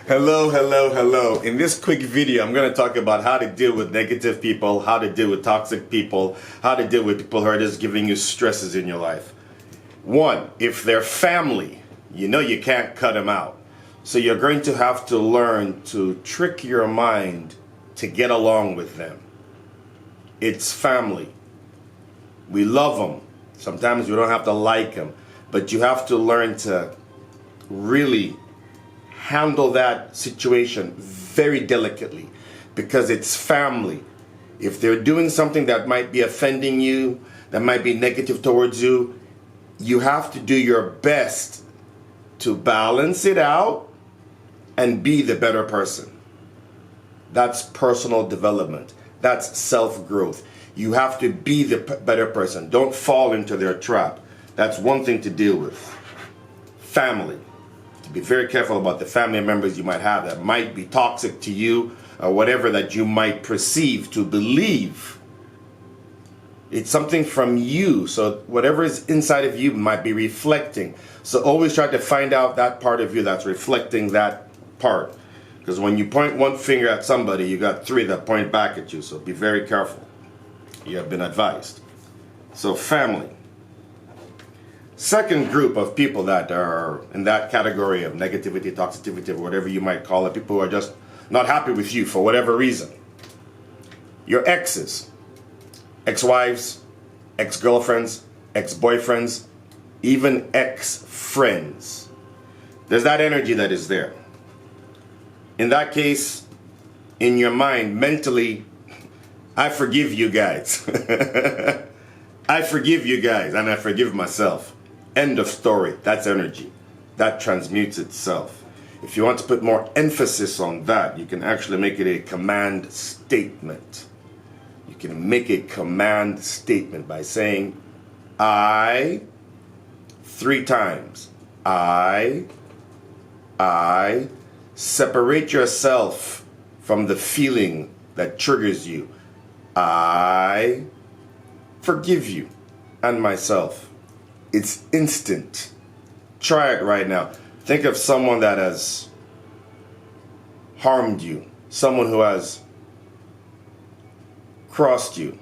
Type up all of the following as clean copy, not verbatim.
Hello, hello, hello. In this quick video, I'm going to talk about how to deal with negative people, how to deal with toxic people, how to deal with people who are just giving you stresses in your life. One, if they're family, you know you can't cut them out. So you're going to have to learn to trick your mind to get along with them. It's family. We love them. Sometimes we don't have to like them, but you have to learn to really handle that situation very delicately because it's family. If they're doing something that might be offending you, that might be negative towards you, you have to do your best to balance it out and be the better person. That's personal development. That's self-growth. You have to be the better person. Don't fall into their trap. That's one thing to deal with. Family. To be very careful about the family members you might have that might be toxic to you or whatever that you might perceive to believe. It's something from you, so whatever is inside of you might be reflecting. So always try to find out that part of you that's reflecting that part. Because when you point one finger at somebody, you got three that point back at you, so be very careful. You have been advised. So family. Second group of people that are in that category of negativity, toxicity, or whatever you might call it, people who are just not happy with you for whatever reason. Your exes, ex-wives, ex-girlfriends, ex-boyfriends, even ex-friends. There's that energy that is there. In that case, in your mind, mentally, I forgive you guys. I forgive you guys and I forgive myself. End of story. That's energy. That transmutes itself. If you want to put more emphasis on that, you can actually make it a command statement. You can make a command statement by saying, I, 3 times. I, separate yourself from the feeling that triggers you. I forgive you and myself. It's instant. Try it right now. Think of someone that has harmed you, someone who has crossed you.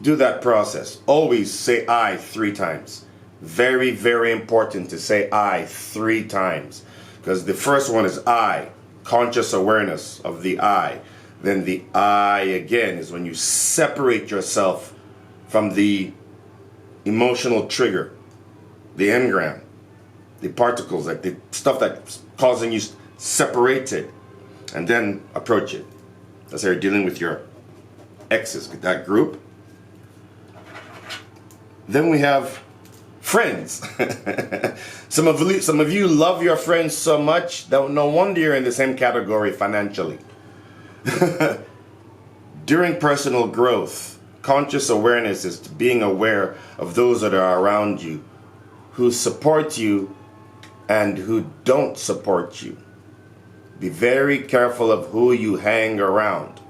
Do that process. Always say I 3 times. Very, very important to say I 3 times. Because the first one is I, conscious awareness of the I. Then the I again is when you separate yourself from the emotional trigger, the engram, the particles, like the stuff that's causing you separated, and then approach it. That's how you're dealing with your exes, with that group. Then we have friends. Some of you love your friends so much that no wonder you're in the same category financially. During personal growth, conscious awareness is being aware of those that are around you, who support you and who don't support you. Be very careful of who you hang around.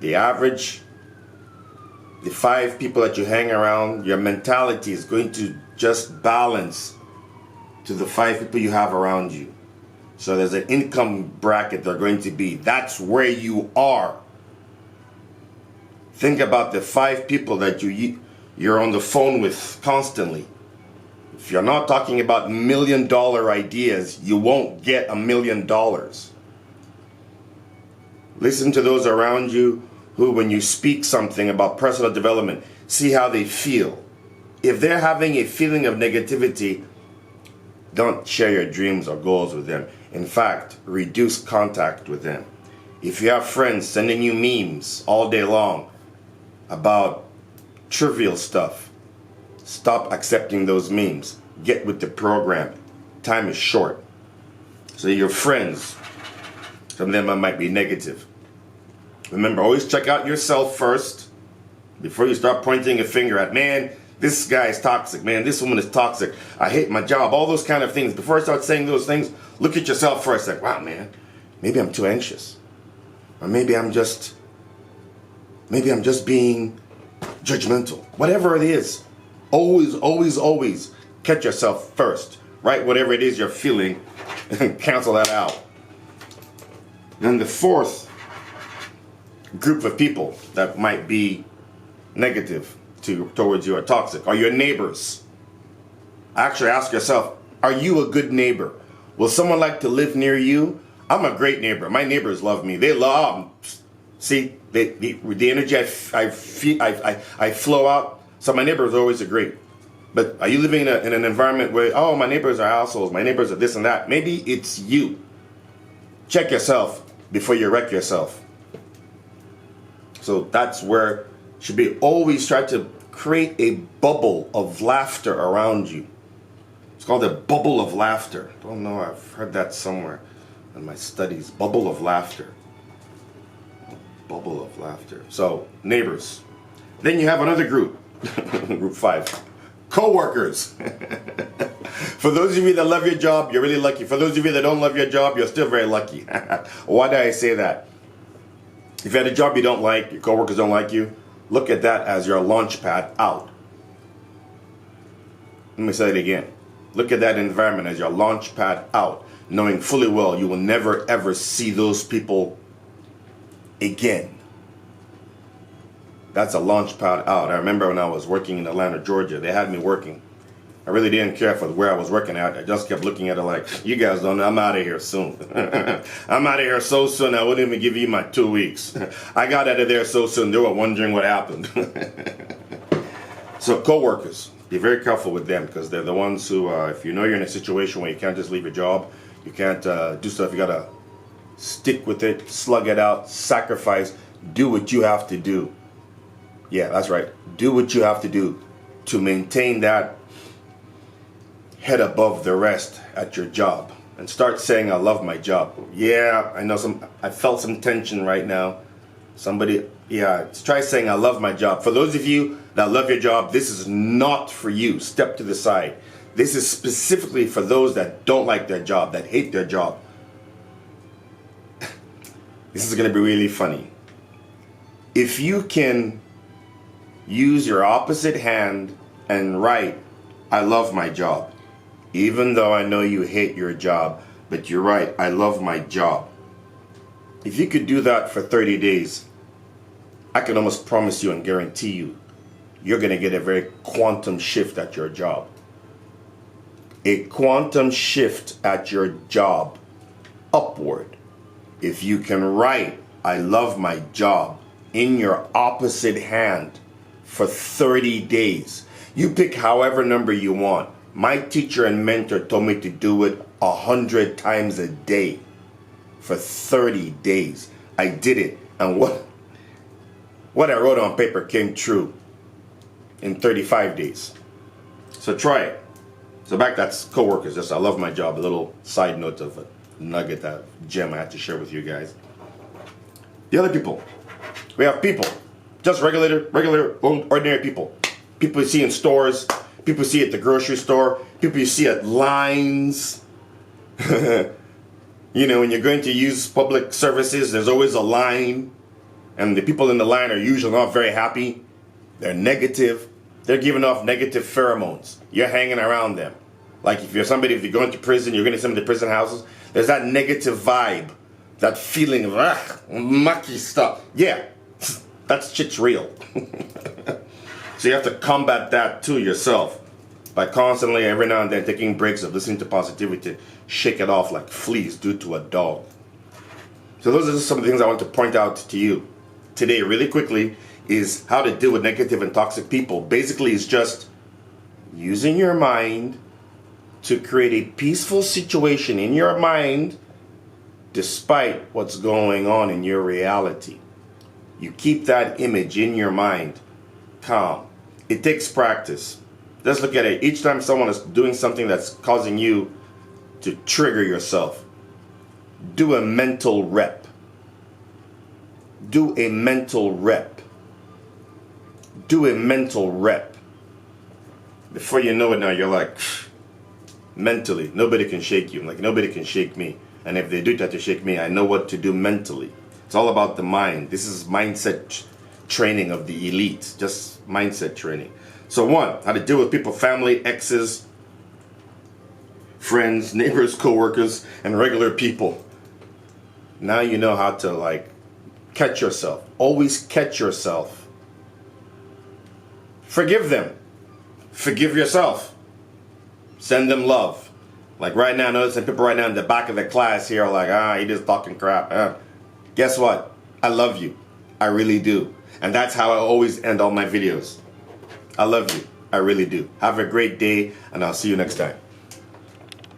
The average, the 5 people that you hang around, your mentality is going to just balance to the 5 people you have around you. So there's an income bracket they're going to be. That's where you are. Think about the 5 people that you're on the phone with constantly. If you're not talking about $1 million ideas, you won't get $1 million. Listen to those around you who, when you speak something about personal development, see how they feel. If they're having a feeling of negativity, don't share your dreams or goals with them. In fact, reduce contact with them. If you have friends sending you memes all day long about trivial stuff, stop accepting those memes. Get with the program. Time is short. So your friends, some of them might be negative. Remember, always check out yourself first before you start pointing a finger at, man, this guy is toxic, man, this woman is toxic, I hate my job, all those kind of things. Before I start saying those things, look at yourself first, like, wow, man, maybe I'm too anxious. Or maybe I'm just being judgmental. Whatever it is, always catch yourself first. Write whatever it is you're feeling Cancel that out. Then the fourth group of people that might be negative towards you or toxic are your neighbors. Actually ask yourself, are you a good neighbor? Will someone like to live near you? I'm a great neighbor. My neighbors love me. They love, see, the energy I flow out. So my neighbors always are great. But are you living in an environment where, oh, my neighbors are assholes, my neighbors are this and that? Maybe it's you. Check yourself before you wreck yourself. So that's where you should be always try to create a bubble of laughter around you. It's called a bubble of laughter. I don't know, I've heard that somewhere in my studies. Bubble of laughter. Bubble of laughter. So, neighbors. Then you have another group. Group 5. Coworkers. For those of you that love your job, you're really lucky. For those of you that don't love your job, you're still very lucky. Why do I say that? If you had a job you don't like, your coworkers don't like you, look at that as your launch pad out. Let me say it again. Look at that environment as your launch pad out, knowing fully well you will never ever see those people again. That's a launch pad out. I remember when I was working in Atlanta, Georgia, they had me working. I really didn't care for where I was working at. I just kept looking at it like, you guys don't know, I'm out of here soon. I'm out of here so soon I wouldn't even give you my 2 weeks. I got out of there so soon they were wondering what happened. So coworkers, be very careful with them because they're the ones who, if you know you're in a situation where you can't just leave your job, you can't do stuff, you gotta stick with it, slug it out, sacrifice, do what you have to do. Yeah, that's right. Do what you have to do to maintain that head above the rest at your job. And start saying, I love my job. Yeah, I know I felt some tension right now. Somebody, yeah, try saying, I love my job. For those of you that love your job, this is not for you. Step to the side. This is specifically for those that don't like their job, that hate their job. This is going to be really funny. If you can use your opposite hand and write, I love my job. Even though I know you hate your job, but you're right, I love my job. If you could do that for 30 days, I can almost promise you and guarantee you, you're going to get a very quantum shift at your job. A quantum shift at your job, upward. If you can write, I love my job, in your opposite hand for 30 days. You pick however number you want. My teacher and mentor told me to do it 100 times a day for 30 days. I did it, and what I wrote on paper came true in 35 days. So try it. So back, that's coworkers. Just I love my job. A little side note of a nugget, that gem I had to share with you guys. The other people. We have people. Just regular, ordinary people. People you see in stores. People you see at the grocery store. People you see at lines. You know, when you're going to use public services, there's always a line. And the people in the line are usually not very happy. They're negative. They're giving off negative pheromones. You're hanging around them. Like if you're going to prison, you're going to some of the prison houses. There's that negative vibe. That feeling of mucky stuff. Yeah, that shit's real. So you have to combat that too yourself by constantly, every now and then, taking breaks of listening to positivity. Shake it off like fleas do to a dog. So those are just some of the things I want to point out to you today really quickly, is how to deal with negative and toxic people. Basically, it's just using your mind to create a peaceful situation in your mind despite what's going on in your reality. You keep that image in your mind calm. It takes practice. Just look at it. Each time someone is doing something that's causing you to trigger yourself, do a mental rep. Do a mental rep. Do a mental rep. Before you know it now, you're like, mentally, nobody can shake you. Like, nobody can shake me. And if they do try to shake me, I know what to do mentally. It's all about the mind. This is mindset training of the elite. Just mindset training. So 1, how to deal with people, family, exes. friends, neighbors, coworkers, and regular people. Now you know how to like catch yourself. Always catch yourself. Forgive them. Forgive yourself. Send them love. Like right now, I know some people right now in the back of the class here are like, he just talking crap. Guess what? I love you. I really do. And that's how I always end all my videos. I love you. I really do. Have a great day, and I'll see you next time.